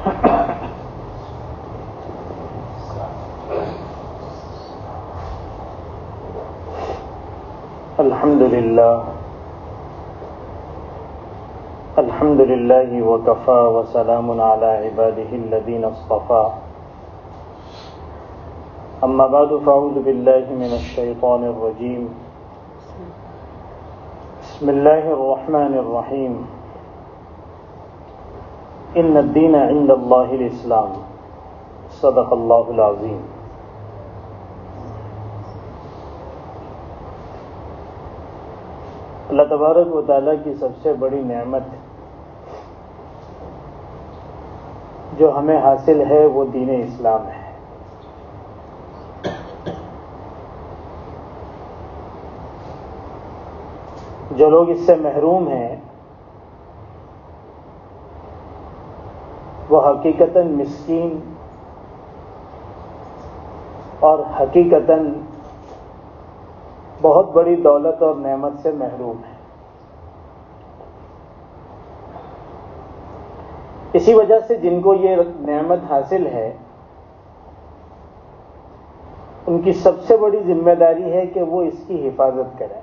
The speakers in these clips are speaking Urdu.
الحمد للہ وکفى وسلام علی عباده الذین اصطفى اما بعد فاعوذ باللہ من الشیطان الرجیم بسم اللہ الرحمن الرحیم ان الدین عند اللہ الاسلام صدق اللہ العظیم۔ اللہ تبارک و تعالیٰ کی سب سے بڑی نعمت جو ہمیں حاصل ہے وہ دین اسلام ہے۔ جو لوگ اس سے محروم ہیں وہ حقیقتاً مسکین اور حقیقتاً بہت بڑی دولت اور نعمت سے محروم ہے۔ اسی وجہ سے جن کو یہ نعمت حاصل ہے ان کی سب سے بڑی ذمہ داری ہے کہ وہ اس کی حفاظت کریں،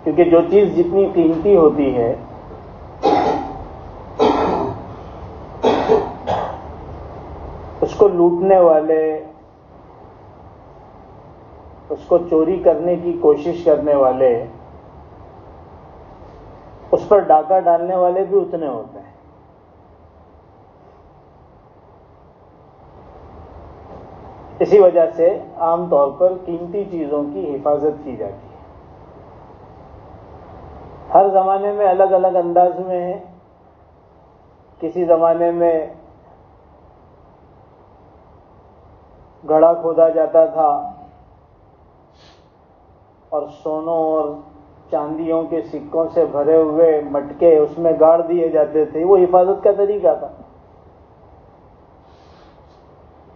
کیونکہ جو چیز جتنی قیمتی ہوتی ہے اس کو لوٹنے والے، اس کو چوری کرنے کی کوشش کرنے والے، اس پر ڈاکہ ڈالنے والے بھی اتنے ہوتے ہیں۔ اسی وجہ سے عام طور پر قیمتی چیزوں کی حفاظت کی جاتی ہے۔ ہر زمانے میں الگ الگ انداز میں ہے۔ کسی زمانے میں گڑھا کھودا جاتا تھا اور سونوں اور چاندیوں کے سکوں سے بھرے ہوئے مٹکے اس میں گاڑ دیے جاتے تھے، وہ حفاظت کا طریقہ تھا۔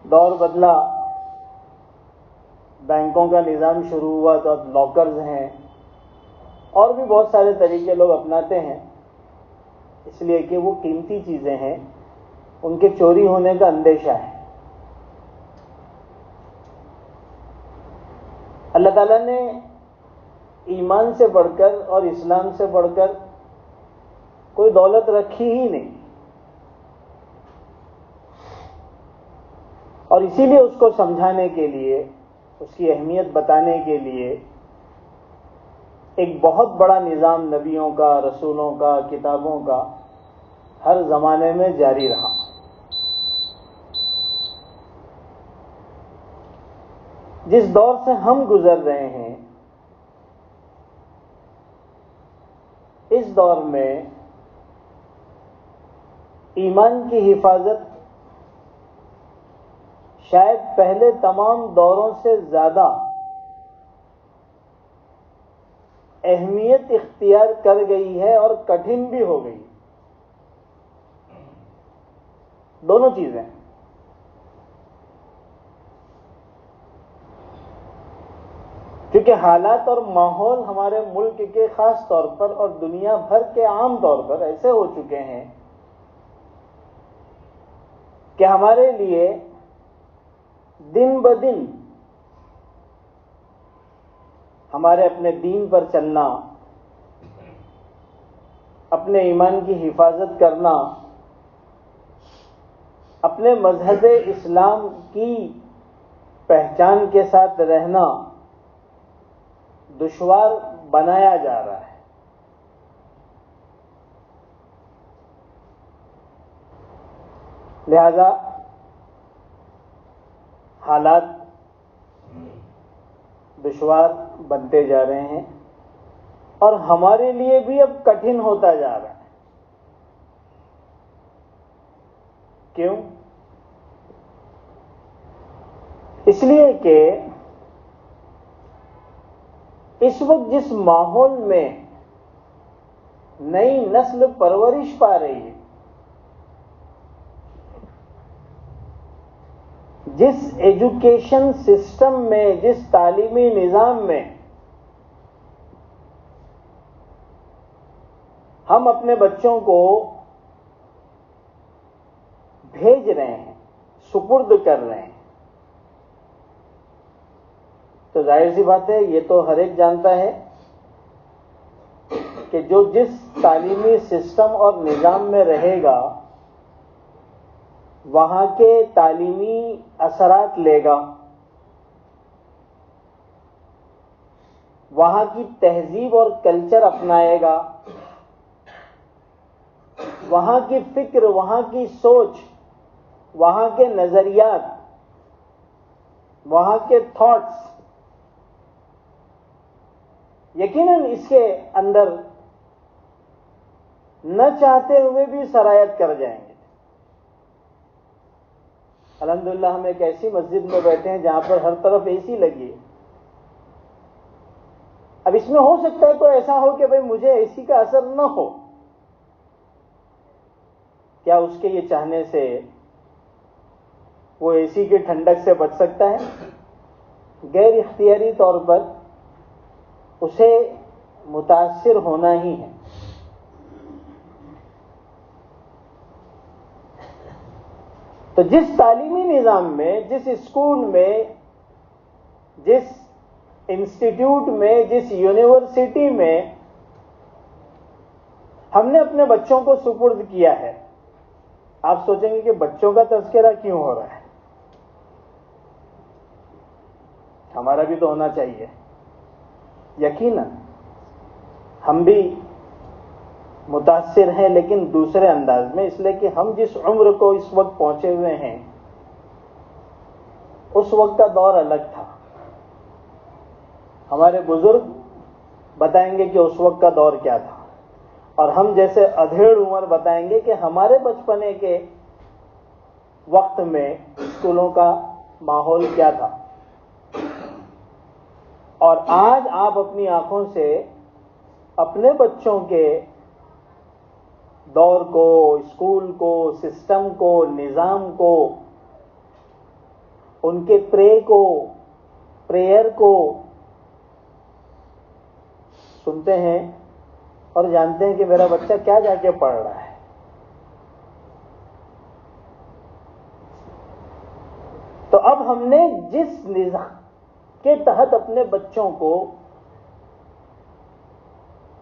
دور بدلا، بینکوں کا نظام شروع ہوا تو اب لاکرز ہیں اور بھی بہت سارے طریقے لوگ اپناتے ہیں، اس لیے کہ وہ قیمتی چیزیں ہیں، ان کے چوری ہونے کا اندیشہ ہے۔ اللہ تعالیٰ نے ایمان سے بڑھ کر اور اسلام سے بڑھ کر کوئی دولت رکھی ہی نہیں، اور اسی لیے اس کو سمجھانے کے لیے، اس کی اہمیت بتانے کے لیے ایک بہت بڑا نظام نبیوں کا، رسولوں کا، کتابوں کا ہر زمانے میں جاری رہا۔ جس دور سے ہم گزر رہے ہیں اس دور میں ایمان کی حفاظت شاید پہلے تمام دوروں سے زیادہ اہمیت اختیار کر گئی ہے اور کٹھن بھی ہو گئی۔ دونوں چیزیں، کیونکہ حالات اور ماحول ہمارے ملک کے خاص طور پر اور دنیا بھر کے عام طور پر ایسے ہو چکے ہیں کہ ہمارے لیے دن بدن ہمارے اپنے دین پر چلنا، اپنے ایمان کی حفاظت کرنا، اپنے مذہب اسلام کی پہچان کے ساتھ رہنا دشوار بنایا جا رہا ہے۔ لہذا حالات دشوار بنتے جا رہے ہیں اور ہمارے لیے بھی اب کٹھن ہوتا جا رہا ہے۔ کیوں؟ اس لیے کہ اس وقت جس ماحول میں نئی نسل پرورش پا رہی ہے، جس ایجوکیشن سسٹم میں، جس تعلیمی نظام میں ہم اپنے بچوں کو بھیج رہے ہیں، سپرد کر رہے ہیں، تو ظاہر سی بات ہے یہ تو ہر ایک جانتا ہے کہ جو جس تعلیمی سسٹم اور نظام میں رہے گا وہاں کے تعلیمی اثرات لے گا، وہاں کی تہذیب اور کلچر اپنائے گا، وہاں کی فکر، وہاں کی سوچ، وہاں کے نظریات، وہاں کے تھاٹس یقیناً اس کے اندر نہ چاہتے ہوئے بھی سرایت کر جائیں گے۔ الحمدللہ ہم ایک ایسی مسجد میں بیٹھے ہیں جہاں پر ہر طرف اے سی لگی ہے۔ اب اس میں ہو سکتا ہے کوئی ایسا ہو کہ بھئی مجھے اے سی کا اثر نہ ہو، کیا اس کے یہ چاہنے سے وہ اے سی کی ٹھنڈک سے بچ سکتا ہے؟ غیر اختیاری طور پر اسے متاثر ہونا ہی ہے۔ تو جس تعلیمی نظام میں، جس اسکول میں، جس انسٹیٹیوٹ میں، جس یونیورسٹی میں ہم نے اپنے بچوں کو سپرد کیا ہے، آپ سوچیں گے کہ بچوں کا تذکرہ کیوں ہو رہا ہے؟ ہمارا بھی تو ہونا چاہیے۔ یقیناً ہم بھی متاثر ہیں، لیکن دوسرے انداز میں، اس لیے کہ ہم جس عمر کو اس وقت پہنچے ہوئے ہیں اس وقت کا دور الگ تھا۔ ہمارے بزرگ بتائیں گے کہ اس وقت کا دور کیا تھا، اور ہم جیسے ادھیڑ عمر بتائیں گے کہ ہمارے بچپنے کے وقت میں اسکولوں کا ماحول کیا تھا۔ اور آج آپ اپنی آنکھوں سے اپنے بچوں کے دور کو، اسکول کو، سسٹم کو، نظام کو، ان کے پریئر کو سنتے ہیں اور جانتے ہیں کہ میرا بچہ کیا جا کے پڑھ رہا ہے۔ تو اب ہم نے جس نظام کے تحت اپنے بچوں کو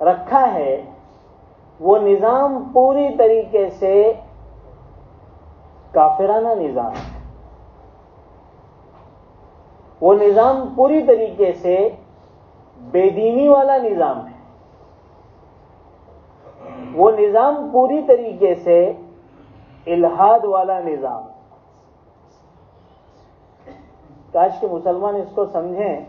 رکھا ہے وہ نظام پوری طریقے سے کافرانہ نظام ہے، وہ نظام پوری طریقے سے بے دینی والا نظام ہے، وہ نظام پوری طریقے سے الحاد والا نظام ہے۔ کاش کہ مسلمان اس کو سمجھیں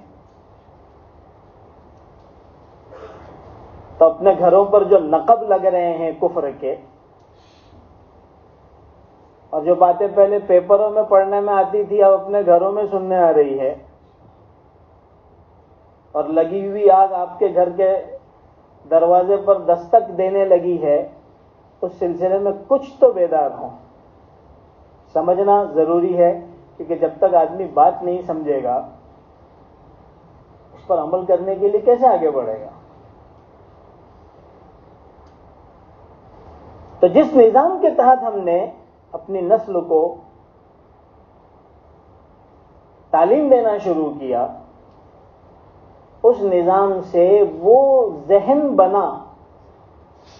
تو اپنے گھروں پر جو نقب لگ رہے ہیں کفر کے، اور جو باتیں پہلے پیپروں میں پڑھنے میں آتی تھی اب اپنے گھروں میں سننے آ رہی ہے، اور لگی ہوئی آگ آپ کے گھر کے دروازے پر دستک دینے لگی ہے، اس سلسلے میں کچھ تو بیدار ہوں۔ سمجھنا ضروری ہے، کیونکہ جب تک آدمی بات نہیں سمجھے گا اس پر عمل کرنے کے لیے کیسے آگے بڑھے گا؟ تو جس نظام کے تحت ہم نے اپنی نسل کو تعلیم دینا شروع کیا، اس نظام سے وہ ذہن بنا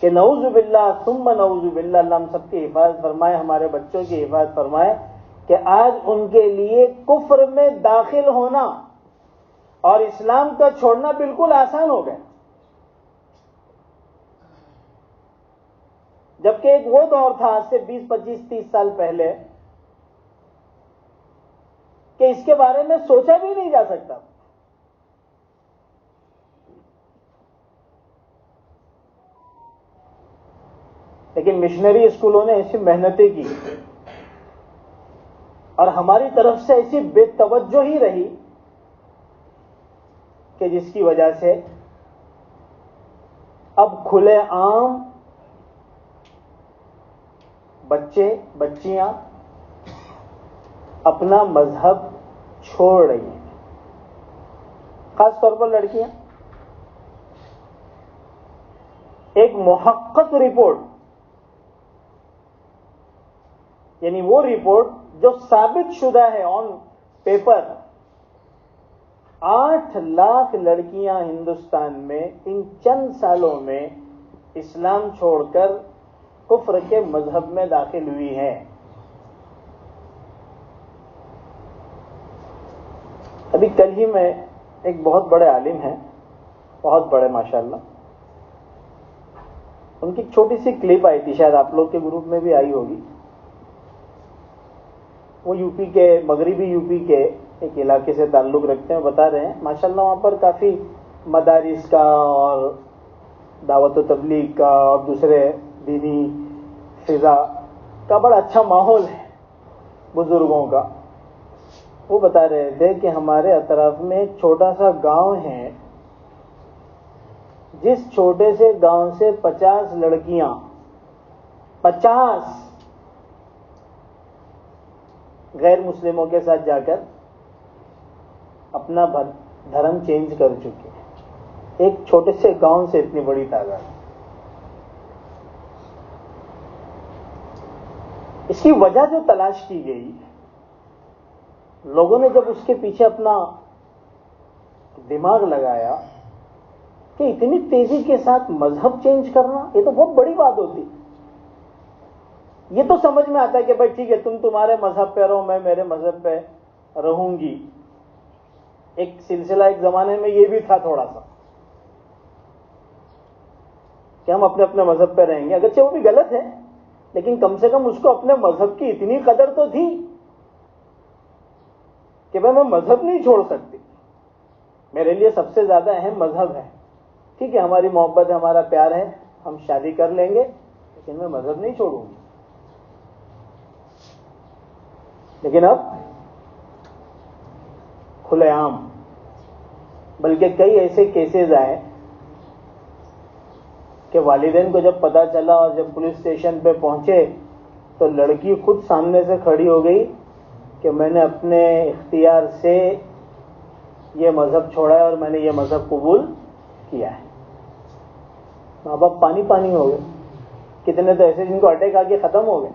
کہ نعوذ باللہ ثم نعوذ باللہ، اللہ ہم سب کی حفاظت فرمائے، ہمارے بچوں کی حفاظت فرمائے، کہ آج ان کے لیے کفر میں داخل ہونا اور اسلام کا چھوڑنا بالکل آسان ہو گیا۔ جبکہ ایک وہ دور تھا آج سے 20، 25، 30 سال پہلے کہ اس کے بارے میں سوچا بھی نہیں جا سکتا۔ لیکن مشنری اسکولوں نے ایسی محنتیں کی اور ہماری طرف سے ایسی بے توجہی رہی کہ جس کی وجہ سے اب کھلے عام بچے بچیاں اپنا مذہب چھوڑ رہی ہیں، خاص طور پر لڑکیاں۔ ایک محقق رپورٹ، یعنی وہ رپورٹ جو ثابت شدہ ہے آن پیپر، 8 لاکھ لڑکیاں ہندوستان میں ان چند سالوں میں اسلام چھوڑ کر کفر کے مذہب میں داخل ہوئی ہیں۔ ابھی کل ہی میں ایک بہت بڑے عالم ہیں، بہت بڑے ماشاءاللہ، ان کی چھوٹی سی کلپ آئی تھی، شاید آپ لوگ کے گروپ میں بھی آئی ہوگی۔ وہ یو پی کے، مغربی یو پی کے ایک علاقے سے تعلق رکھتے ہیں، بتا رہے ہیں ماشاءاللہ وہاں پر کافی مدارس کا اور دعوت و تبلیغ کا اور دوسرے دینی فضا کا بڑا اچھا ماحول ہے بزرگوں کا۔ وہ بتا رہے تھے کہ ہمارے اطراف میں ایک چھوٹا سا گاؤں ہے، جس چھوٹے سے گاؤں سے 50 لڑکیاں، 50 غیر مسلموں کے ساتھ جا کر اپنا دھرم چینج کر چکے ہیں۔ ایک چھوٹے سے گاؤں سے اتنی بڑی تعداد۔ اس کی وجہ جو تلاش کی گئی، لوگوں نے جب اس کے پیچھے اپنا دماغ لگایا کہ اتنی تیزی کے ساتھ مذہب چینج کرنا، یہ تو بہت بڑی بات ہوتی۔ یہ تو سمجھ میں آتا ہے کہ بھائی ٹھیک ہے، تم تمہارے مذہب پہ رہو، میں میرے مذہب پہ رہوں گی۔ ایک سلسلہ ایک زمانے میں یہ بھی تھا تھوڑا سا کہ ہم اپنے اپنے مذہب پہ رہیں گے، اگرچہ وہ بھی غلط ہے، لیکن کم سے کم اس کو اپنے مذہب کی اتنی قدر تو تھی کہ بھائی میں مذہب نہیں چھوڑ سکتی، میرے لیے سب سے زیادہ اہم مذہب ہے۔ ٹھیک ہے، ہماری محبت ہے، ہمارا پیار ہے، ہم شادی کر لیں گے، لیکن میں مذہب نہیں چھوڑوں گی۔ لیکن اب کھلے عام، بلکہ کئی ایسے کیسز آئے کہ والدین کو جب پتا چلا اور جب پولیس اسٹیشن پہ پہنچے تو لڑکی خود سامنے سے کھڑی ہو گئی کہ میں نے اپنے اختیار سے یہ مذہب چھوڑا ہے اور میں نے یہ مذہب قبول کیا ہے۔ ماں باپ پانی پانی ہو گئے، کتنے تو ایسے جن کو اٹیک آ کے ختم ہو گئے۔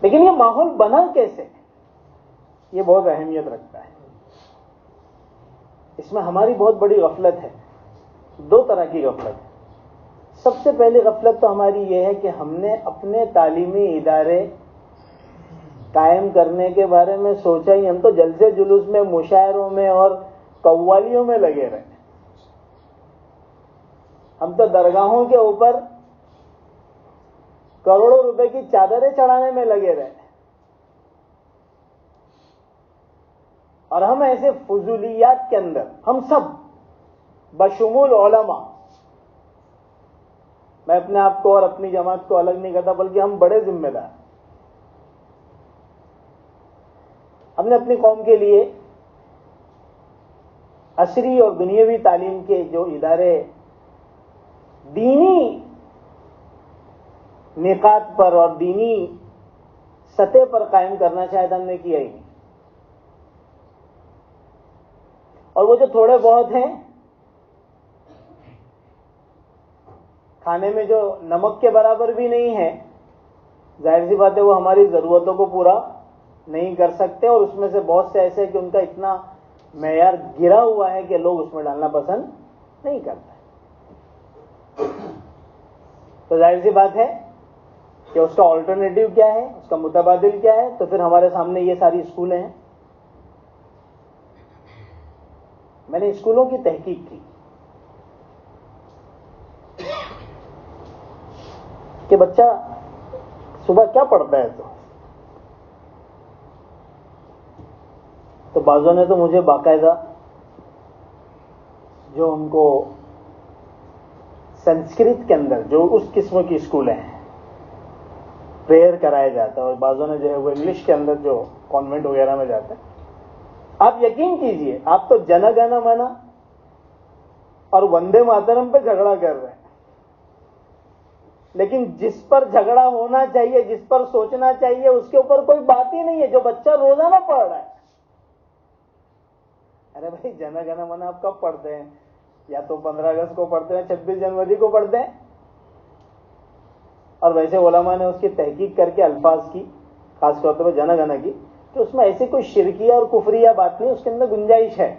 لیکن یہ ماحول بنا کیسے، یہ بہت اہمیت رکھتا ہے۔ اس میں ہماری بہت بڑی غفلت ہے، 2 طرح کی غفلت ہے۔ سب سے پہلی غفلت تو ہماری یہ ہے کہ ہم نے اپنے تعلیمی ادارے قائم کرنے کے بارے میں سوچا ہی، ہم تو جلسے جلوس میں، مشاعروں میں اور قوالیوں میں لگے رہے۔ ہم تو درگاہوں کے اوپر کروڑوں روپے کی چادریں چڑھانے میں لگے رہے، اور ہم ایسے فضولیات کے اندر، ہم سب بشمول علماء، میں اپنے آپ کو اور اپنی جماعت کو الگ نہیں کرتا، بلکہ ہم بڑے ذمہ دار، ہم نے اپنی قوم کے لیے عصری اور دنیاوی تعلیم کے جو ادارے دینی نکات پر اور دینی سطح پر قائم کرنا شاید ہم نے کیا ہی نہیں، اور وہ جو تھوڑے بہت ہیں، کھانے میں جو نمک کے برابر بھی نہیں ہے، ظاہر سی بات ہے وہ ہماری ضرورتوں کو پورا نہیں کر سکتے، اور اس میں سے بہت سے ایسے کہ ان کا اتنا معیار گرا ہوا ہے کہ لوگ اس میں ڈالنا پسند نہیں کرتے۔ تو ظاہر سی بات ہے کہ اس کا آلٹرنیٹو کیا ہے، اس کا متبادل کیا ہے؟ تو پھر ہمارے سامنے یہ ساری اسکولیں ہیں۔ میں نے اسکولوں کی تحقیق کی کہ بچہ صبح کیا پڑھتا ہے، تو بعضوں نے تو مجھے باقاعدہ جو ان کو سنسکرت کے اندر جو اس قسم کی اسکولیں ہیں پریئر کرایا جاتا ہے، اور بعضوں نے جو ہے وہ انگلش کے اندر جو کانوینٹ وغیرہ میں جاتے ہیں، آپ یقین کیجئے آپ تو جن گن من اور وندے ماترم پہ جھگڑا کر رہے ہیں، لیکن جس پر جھگڑا ہونا چاہیے، جس پر سوچنا چاہیے، اس کے اوپر کوئی بات ہی نہیں ہے، جو بچہ روزانہ پڑھ رہا ہے۔ ارے بھائی جن گن من آپ کب پڑھتے ہیں؟ یا تو 15 اگست کو پڑھتے ہیں, 26 جنوری کو پڑھتے ہیں. اور ویسے علماء نے اس کی تحقیق کر کے الفاظ کی, خاص طور پہ جن گن کی, کہ اس میں ایسی کوئی شرکیہ اور کفریہ بات نہیں, اس کے اندر گنجائش ہے.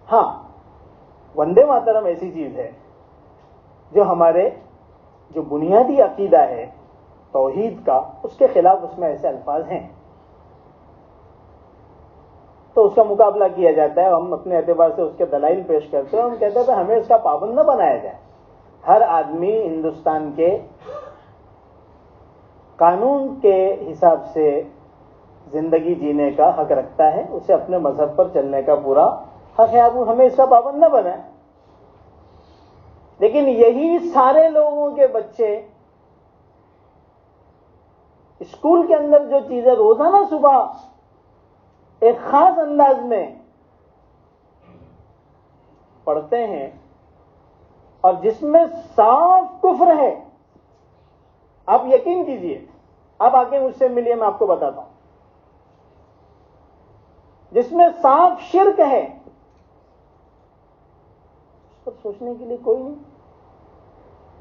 ہاں, وندے ماترم ایسی چیز ہے جو ہمارے جو بنیادی عقیدہ ہے توحید کا, اس کے خلاف اس میں ایسے الفاظ ہیں, تو اس کا مقابلہ کیا جاتا ہے. ہم اپنے اعتبار سے اس کے دلائل پیش کرتے ہیں, ہم کہتے ہیں کہ ہمیں اس کا پابند نہ بنایا جائے. ہر آدمی ہندوستان کے قانون کے حساب سے زندگی جینے کا حق رکھتا ہے, اسے اپنے مذہب پر چلنے کا پورا حق ہے, ہمیں اس کا پابند نہ بنائے. لیکن یہی سارے لوگوں کے بچے اسکول کے اندر جو چیزیں روزانہ صبح ایک خاص انداز میں پڑھتے ہیں اور جس میں صاف کفر ہے, آپ یقین کیجئے, آپ آ کے مجھ سے ملیے, میں آپ کو بتاتا ہوں, جس میں صاف شرک ہے, اس پر سوچنے کے لیے کوئی نہیں.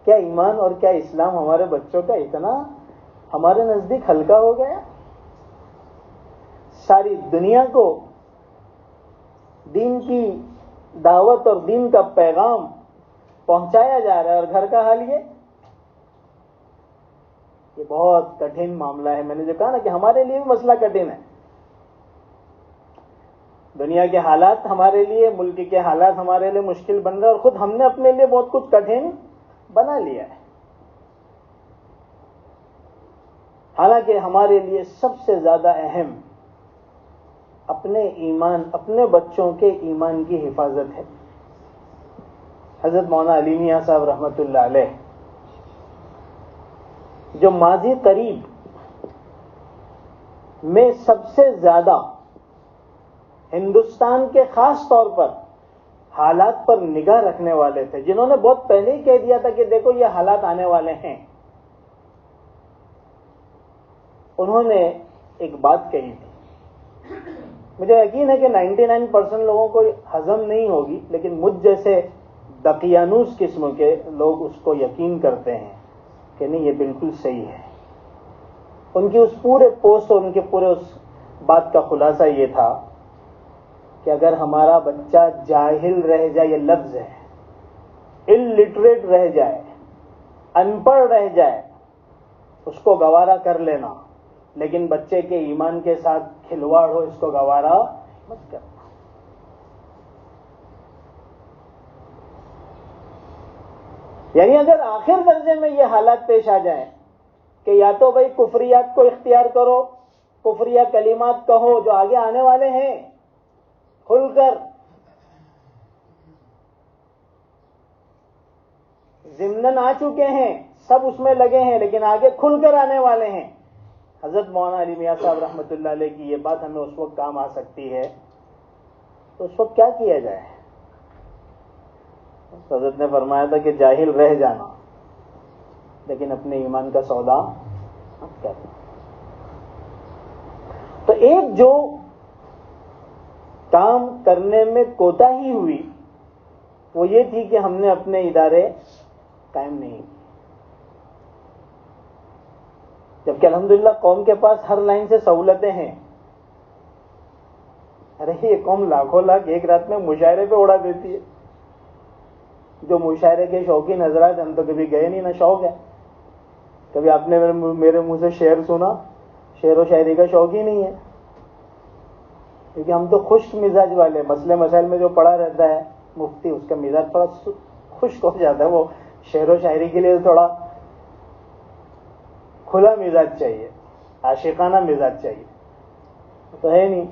کیا ایمان اور کیا اسلام ہمارے بچوں کا اتنا ہمارے نزدیک ہلکا ہو گیا؟ ساری دنیا کو دین کی دعوت اور دین کا پیغام پہنچایا جا رہا ہے, اور گھر کا حال یہ بہت کٹھن معاملہ ہے. میں نے جو کہا نا کہ ہمارے لیے بھی مسئلہ کٹھن ہے. دنیا کے حالات ہمارے لیے, ملک کے حالات ہمارے لیے مشکل بن رہے ہیں, اور خود ہم نے اپنے لیے بہت کچھ کٹھن بنا لیا ہے. حالانکہ ہمارے لیے سب سے زیادہ اہم اپنے ایمان, اپنے بچوں کے ایمان کی حفاظت ہے. حضرت مولانا علی میاں صاحب رحمۃ اللہ علیہ جو ماضی قریب میں سب سے زیادہ ہندوستان کے خاص طور پر حالات پر نگاہ رکھنے والے تھے, جنہوں نے بہت پہلے ہی کہہ دیا تھا کہ دیکھو یہ حالات آنے والے ہیں, انہوں نے ایک بات کہی تھی, مجھے یقین ہے کہ 99% لوگوں کو ہضم نہیں ہوگی, لیکن مجھ جیسے دقیانوس قسم کے لوگ اس کو یقین کرتے ہیں کہ نہیں, یہ بالکل صحیح ہے. ان کی اس پورے پوسٹ اور ان کے پورے اس بات کا خلاصہ یہ تھا کہ اگر ہمارا بچہ جاہل رہ جائے, یہ لفظ ہے, الٹریٹ رہ جائے, ان پڑھ رہ جائے, اس کو گوارا کر لینا, لیکن بچے کے ایمان کے ساتھ کھلواڑ ہو, اس کو گوارا مت کرنا. یعنی اگر آخر درجے میں یہ حالات پیش آ جائیں کہ یا تو بھائی کفریات کو اختیار کرو, کفریہ کلمات کہو جو آگے آنے والے ہیں, کھل کر ضمناً آ چکے ہیں, سب اس میں لگے ہیں, لیکن آگے کھل کر آنے والے ہیں. حضرت مولانا علی میاں صاحب رحمۃ اللہ علیہ کی یہ بات ہمیں اس وقت کام آ سکتی ہے, تو اس وقت کیا کیا جائے؟ حضرت نے فرمایا تھا کہ جاہل رہ جانا, لیکن اپنے ایمان کا سودا مت کرنا. تو ایک جو کام کرنے میں کوتاہی ہوئی وہ یہ تھی کہ ہم نے اپنے ادارے قائم نہیں کیے, جبکہ الحمدللہ قوم کے پاس ہر لائن سے سہولتیں ہیں. ارے یہ قوم لاکھوں لاکھ ایک رات میں مشاعرے پہ اڑا دیتی ہے. جو مشاعرے کے شوقین حضرات, ہم تو کبھی گئے نہیں, نہ شوق ہے. کبھی آپ نے میرے منہ سے شعر سنا, شعر و شاعری کا شوق ہی نہیں ہے, کیونکہ ہم تو خشک مزاج والے. مسئلے مسائل میں جو پڑا رہتا ہے مفتی, اس کا مزاج تھوڑا خشک ہو جاتا ہے. وہ شعر و شاعری کے لیے تھوڑا کھلا مزاج چاہیے, عاشقانہ مزاج چاہیے, تو ہے نہیں.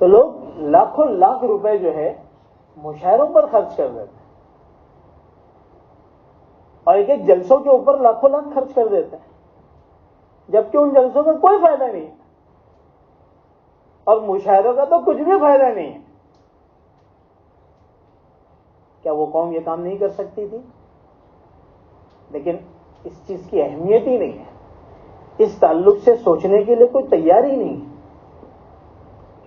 تو لوگ لاکھوں لاکھ روپے جو ہے مشاعروں پر خرچ کر دیتے ہیں, اور ایک ایک جلسوں کے اوپر لاکھوں لاکھ خرچ کر دیتے ہیں, جبکہ ان جلسوں کا کوئی فائدہ نہیں ہے, اور مشاعروں کا تو کچھ بھی فائدہ نہیں ہے. کیا وہ قوم یہ کام نہیں کر سکتی تھی؟ لیکن اس چیز کی اہمیت ہی نہیں ہے, اس تعلق سے سوچنے کے لیے کوئی تیار ہی نہیں ہے.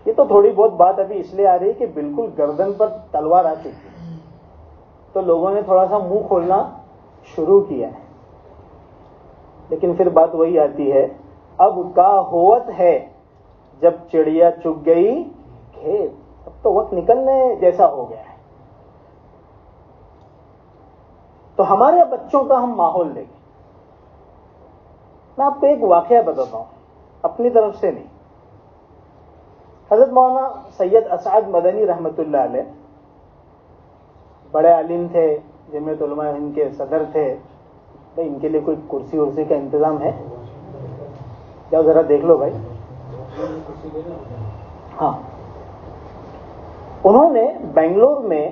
یہ تو تھوڑی بہت بات ابھی اس لیے آ رہی ہے کہ بالکل گردن پر تلوار آ چکی ہے، تو لوگوں نے تھوڑا سا منہ کھولنا شروع کیا ہے. لیکن پھر بات وہی آتی ہے، اب کا ہوت ہے جب چڑیا چگ گئی کھیت. اب تو وقت نکلنے جیسا ہو گیا ہے. تو ہمارے بچوں کا ہم ماحول دیکھیں. میں آپ کو ایک واقعہ بتاتا ہوں، اپنی طرف سے نہیں. حضرت مولانا سید اسعد مدنی رحمۃ اللہ علیہ بڑے عالم تھے، جمعیت علماء ہند کے صدر تھے. بھائی ان کے لیے کوئی کرسی ورسی کا انتظام ہے؟ جاؤ ذرا دیکھ لو بھائی. ہاں، انہوں نے بنگلور میں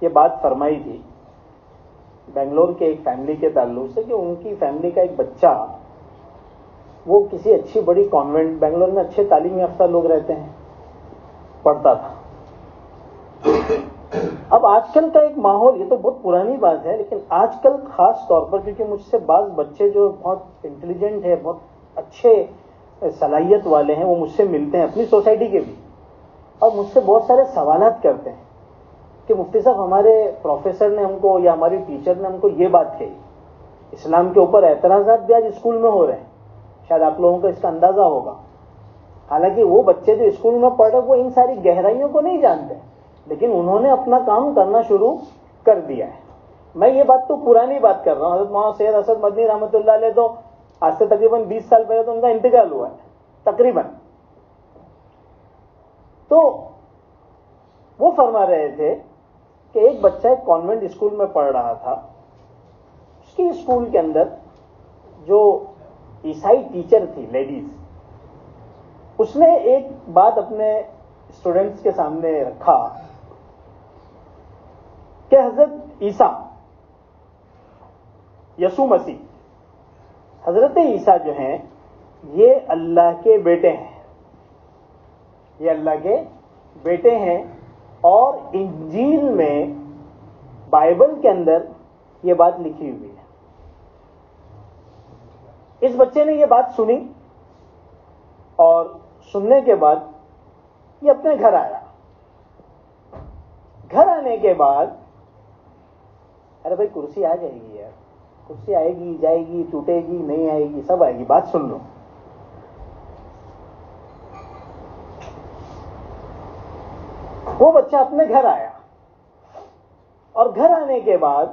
یہ بات فرمائی تھی، بنگلور کے ایک فیملی کے تعلق سے، کہ ان کی فیملی کا ایک بچہ وہ کسی اچھی بڑی کانوینٹ، بنگلور میں اچھے تعلیم یافتہ لوگ رہتے ہیں، پڑھتا تھا. اب آج کل کا ایک ماحول، یہ تو بہت پرانی بات ہے، لیکن آج کل خاص طور پر کیونکہ مجھ سے بعض بچے جو بہت انٹیلیجنٹ ہیں، بہت اچھے صلاحیت والے ہیں، وہ مجھ سے ملتے ہیں، اپنی سوسائٹی کے بھی، اور مجھ سے بہت سارے سوالات کرتے ہیں کہ مفتی صاحب ہمارے پروفیسر نے ہم کو یا ہماری ٹیچر نے ہم کو یہ بات کہی. اسلام کے اوپر اعتراضات بھی آج اسکول میں ہو رہے ہیں، شاید آپ لوگوں کو اس کا اندازہ ہوگا. حالانکہ وہ بچے جو اسکول میں پڑھ رہے وہ ان ساری گہرائیوں کو نہیں جانتے، لیکن انہوں نے اپنا کام کرنا شروع کر دیا ہے. میں یہ بات تو پرانی بات کر رہا ہوں. حضرت مولانا سید اسد مدنی رحمۃ اللہ علیہ تو آج سے تقریباً 20 سال پہلے تو ان کا انتقال ہوا ہے تقریباً. تو وہ فرما رہے تھے کہ ایک بچہ ایک کانوینٹ اسکول میں پڑھ رہا تھا. اس کی اسکول کے اندر جو عیسائی ٹیچر تھی لیڈیز، اس نے ایک بات اپنے اسٹوڈنٹس کے سامنے رکھا کہ حضرت عیسیٰ، یسوع مسیح، حضرت عیسیٰ جو ہیں یہ اللہ کے بیٹے ہیں، یہ اللہ کے بیٹے ہیں، اور انجیل میں، بائبل کے اندر یہ بات لکھی ہوئی ہے. اس بچے نے یہ بات سنی اور سننے کے بعد یہ اپنے گھر آیا. گھر آنے کے بعد، ارے بھائی کرسی آ جائے گی یار، کرسی آئے گی جائے گی، ٹوٹے گی نہیں آئے گی، سب آئے گی، بات سن لو. وہ بچہ اپنے گھر آیا اور گھر آنے کے بعد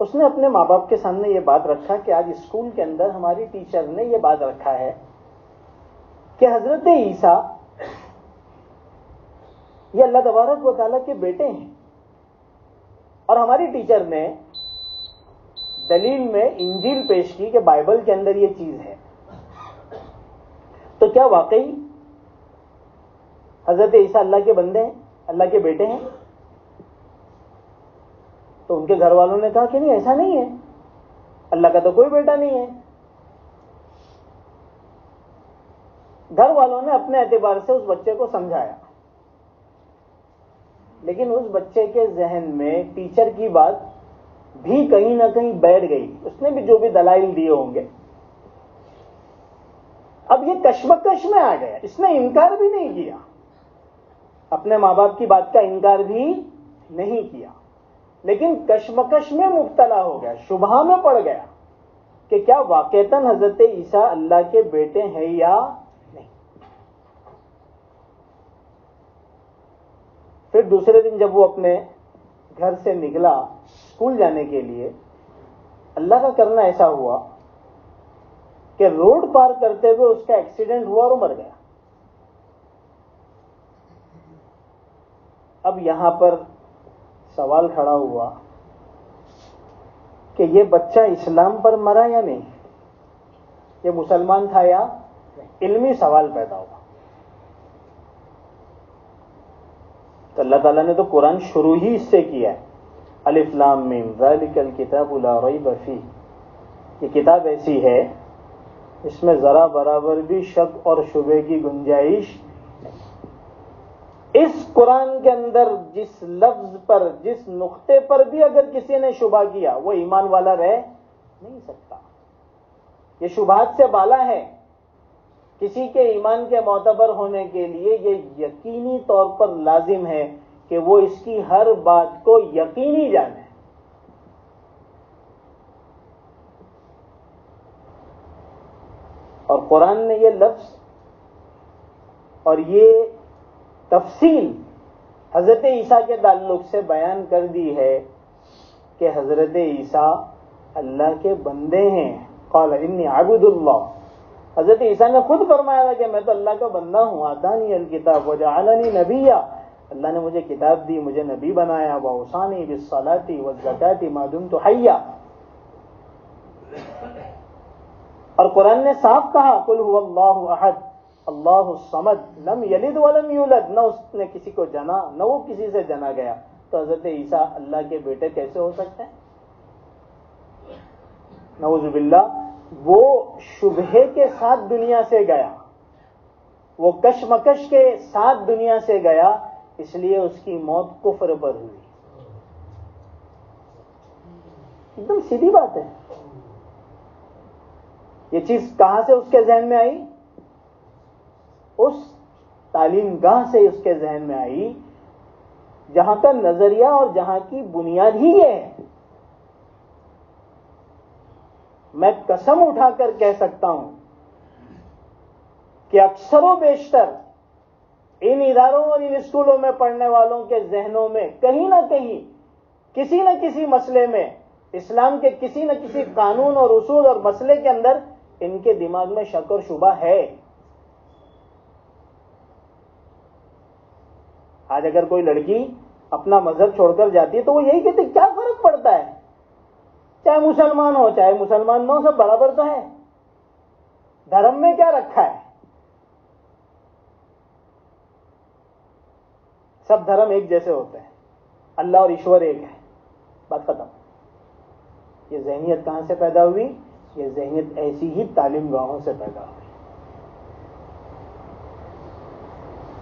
اس نے اپنے ماں باپ کے سامنے یہ بات رکھا کہ آج اسکول کے اندر ہماری ٹیچر نے یہ بات رکھا ہے کہ حضرت عیسیٰ یہ اللہ تبارک و تعالیٰ کے بیٹے ہیں، اور ہماری ٹیچر نے دلیل میں انجیل پیش کی کہ بائبل کے اندر یہ چیز ہے. تو کیا واقعی حضرت عیسیٰ اللہ کے بندے ہیں، اللہ کے بیٹے ہیں؟ تو ان کے گھر والوں نے کہا کہ نہیں، ایسا نہیں ہے، اللہ کا تو کوئی بیٹا نہیں ہے. گھر والوں نے اپنے اعتبار سے اس بچے کو سمجھایا، لیکن اس بچے کے ذہن میں ٹیچر کی بات بھی کہیں نہ کہیں بیٹھ گئی. اس نے بھی جو بھی دلائل دیے ہوں گے، اب یہ کشمکش میں آ گیا. اس نے انکار بھی نہیں کیا، اپنے ماں باپ کی بات کا انکار بھی نہیں کیا، لیکن کشمکش میں مبتلا ہو گیا، شبہہ میں پڑ گیا کہ کیا واقعتاً حضرت عیسیٰ اللہ کے بیٹے ہیں یا نہیں. پھر دوسرے دن جب وہ اپنے گھر سے نکلا اسکول جانے کے لیے، اللہ کا کرنا ایسا ہوا کہ روڈ پار کرتے ہوئے اس کا ایکسیڈنٹ ہوا اور وہ مر گیا. اب یہاں پر سوال کھڑا ہوا کہ یہ بچہ اسلام پر مرا یا نہیں، یہ مسلمان تھا یا علمی سوال پیدا ہوا. تو اللہ تعالیٰ نے تو قرآن شروع ہی اس سے کیا ہے، الف لام میم ذالک الکتاب لا ریب فیہ. یہ کتاب ایسی ہے اس میں ذرا برابر بھی شک اور شبہ کی گنجائش نہیں. اس قرآن کے اندر جس لفظ پر، جس نقطے پر بھی اگر کسی نے شبہ کیا، وہ ایمان والا رہ نہیں سکتا. یہ شبہات سے بالا ہے. کسی کے ایمان کے معتبر ہونے کے لیے یہ یقینی طور پر لازم ہے کہ وہ اس کی ہر بات کو یقینی جانے. اور قرآن نے یہ لفظ اور یہ تفصیل حضرت عیسیٰ کے تعلق سے بیان کر دی ہے کہ حضرت عیسیٰ اللہ کے بندے ہیں. قال انی عبد اللہ. حضرت عیسیٰ نے خود فرمایا تھا کہ میں تو اللہ کا بندہ ہوں. آتانی الکتاب وجعلنی نبیا. اللہ نے مجھے کتاب دی, مجھے نبی بنایا. واوصانی بالصلاۃ والزکاۃ ما دمت حیا. اور قرآن نے صاف کہا قل هو اللہ احد اللہ الصمد لم یلد ولم یولد. نہ اس نے کسی کو جنا نہ وہ کسی سے جنا گیا. تو حضرت عیسیٰ اللہ کے بیٹے کیسے ہو سکتے ہیں؟ نعوذ باللہ. وہ شبہے کے ساتھ دنیا سے گیا, وہ کشمکش کے ساتھ دنیا سے گیا, اس لیے اس کی موت کفر پر ہوئی. ایک دم سیدھی بات ہے. یہ چیز کہاں سے اس کے ذہن میں آئی؟ اس تعلیم گاہ سے اس کے ذہن میں آئی جہاں کا نظریہ اور جہاں کی بنیاد ہی یہ ہے. میں قسم اٹھا کر کہہ سکتا ہوں کہ اکثر و بیشتر ان اداروں اور ان اسکولوں میں پڑھنے والوں کے ذہنوں میں کہیں نہ کہیں کسی نہ کسی مسئلے میں اسلام کے کسی نہ کسی قانون اور اصول اور مسئلے کے اندر ان کے دماغ میں شک اور شبہ ہے. آج اگر کوئی لڑکی اپنا مذہب چھوڑ کر جاتی ہے تو وہ یہی کہتے کیا فرق پڑتا ہے, چاہے مسلمان ہو چاہے مسلمان نہ ہو, سب برابر تو ہے, دھرم میں کیا رکھا ہے, سب دھرم ایک جیسے ہوتے ہیں, اللہ اور ایشور ایک ہے, بات ختم. یہ ذہنیت کہاں سے پیدا ہوئی؟ یہ ذہنیت ایسی ہی تعلیم گاہوں سے پیدا ہوئی.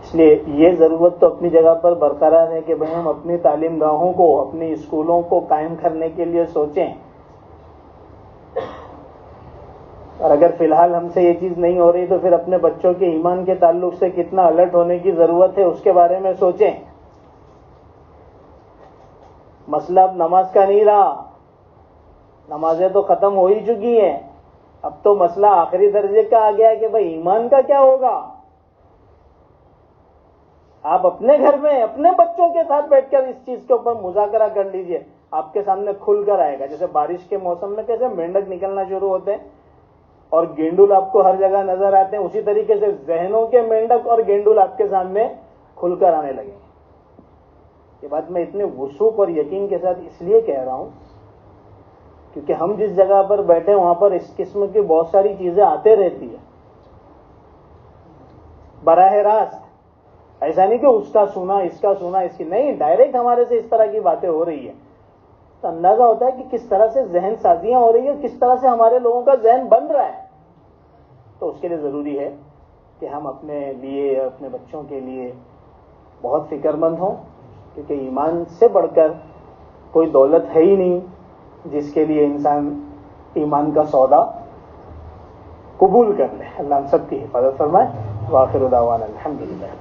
اس لیے یہ ضرورت تو اپنی جگہ پر برقرار ہے کہ بھئی ہم اپنی تعلیم گاہوں کو, اپنی اسکولوں کو قائم کرنے کے لیے سوچیں. اور اگر فی الحال ہم سے یہ چیز نہیں ہو رہی تو پھر اپنے بچوں کے ایمان کے تعلق سے کتنا الرٹ ہونے کی ضرورت ہے اس کے بارے میں سوچیں. مسئلہ اب نماز کا نہیں رہا, نمازیں تو ختم ہو ہی چکی ہیں. اب تو مسئلہ آخری درجے کا آ گیا ہے کہ بھئی ایمان کا کیا ہوگا. آپ اپنے گھر میں اپنے بچوں کے ساتھ بیٹھ کر اس چیز کے اوپر مذاکرہ کر لیجئے, آپ کے سامنے کھل کر آئے گا. جیسے بارش کے موسم میں کیسے مینڈک نکلنا شروع ہوتے ہیں اور گینڈول آپ کو ہر جگہ نظر آتے ہیں, اسی طریقے سے ذہنوں کے مینڈک اور گینڈول آپ کے سامنے کھل کر آنے لگے. یہ بات میں اتنے وثوق اور یقین کے ساتھ اس لیے کہہ رہا ہوں کیونکہ ہم جس جگہ پر بیٹھے وہاں پر اس قسم کی بہت ساری چیزیں آتے رہتی ہیں براہ راست. ایسا نہیں کہ اس کا سنا اس کا سنا اس کی, نہیں, ڈائریکٹ ہمارے سے اس طرح کی باتیں ہو رہی ہیں. تو اندازہ ہوتا ہے کہ کس طرح سے ذہن سازیاں ہو رہی ہیں, کس طرح سے ہمارے لوگوں کا ذہن بن رہا ہے. تو اس کے لیے ضروری ہے کہ ہم اپنے لیے اپنے بچوں کے لیے بہت فکر مند ہوں, کیونکہ ایمان سے بڑھ کر کوئی دولت ہے ہی نہیں جس کے لیے انسان ایمان کا سودا قبول کر لے. اللہ ہم سب کی حفاظت فرمائے. وآخر دعوانا الحمدللہ.